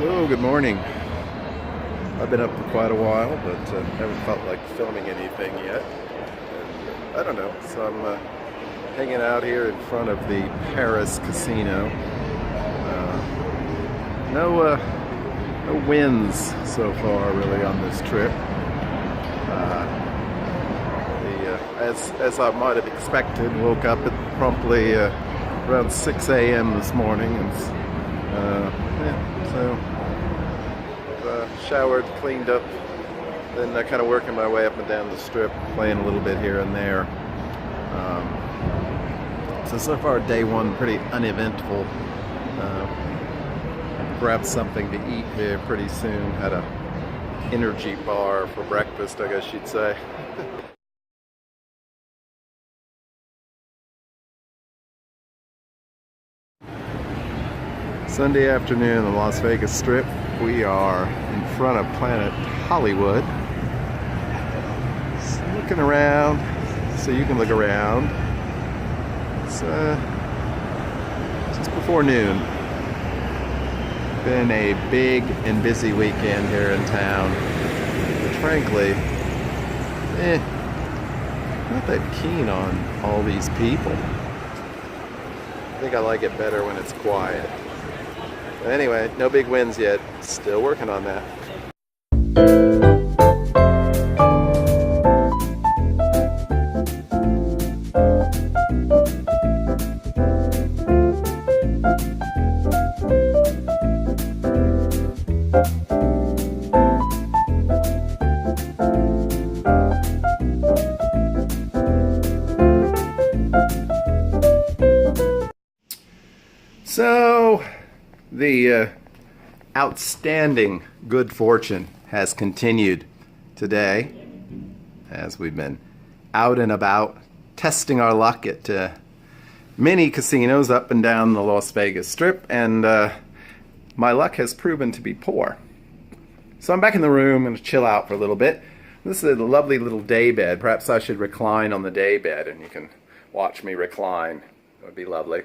So, good morning. I've been up for quite a while, but haven't felt like filming anything yet. And, I don't know, so I'm hanging out here in front of the Paris casino. No winds so far, really, on this trip. As I might have expected, woke up at promptly around 6 a.m. this morning, and so showered, cleaned up, then kind of working my way up and down the strip, playing a little bit here and there. So far day one pretty uneventful. Grabbed something to eat here pretty soon. Had a energy bar for breakfast, I guess you'd say. Sunday afternoon on the Las Vegas Strip. We are in front of Planet Hollywood. Just looking around, so you can look around. It's just before noon. Been a big and busy weekend here in town. But frankly, not that keen on all these people. I think I like it better when it's quiet. But anyway, no big wins yet. Still working on that. So, the outstanding good fortune has continued today as we've been out and about testing our luck at many casinos up and down the Las Vegas Strip, and my luck has proven to be poor. So I'm back in the room and chill out for a little bit. This is a lovely little day bed. Perhaps I should recline on the day bed and you can watch me recline. That would be lovely.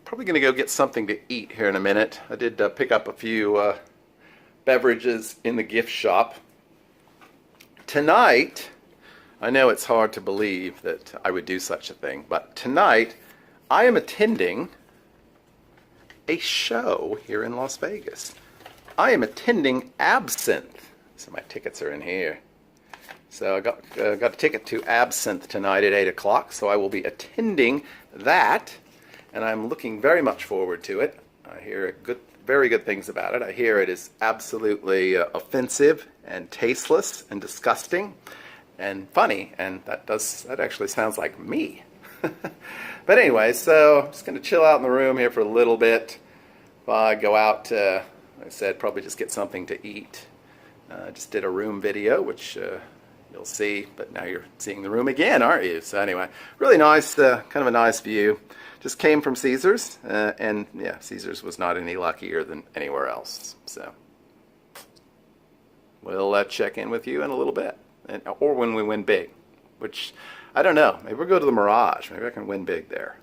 Probably going to go get something to eat here in a minute. I did pick up a few beverages in the gift shop. Tonight, I know it's hard to believe that I would do such a thing, but tonight I am attending a show here in Las Vegas. I am attending Absinthe. So my tickets are in here. So I got a ticket to Absinthe tonight at 8 o'clock, so I will be attending that, and I'm looking very much forward to it. I hear very good things about it. I hear it is absolutely offensive and tasteless and disgusting and funny, and that actually sounds like me. But anyway, so I'm just going to chill out in the room here for a little bit. Go out, like I said, probably just get something to eat. Just did a room video, which you'll see, but now you're seeing the room again, aren't you? So anyway, really nice, kind of a nice view. Just came from Caesars, and yeah, Caesars was not any luckier than anywhere else. So we'll check in with you in a little bit, or when we win big, which I don't know. Maybe we'll go to the Mirage. Maybe I can win big there.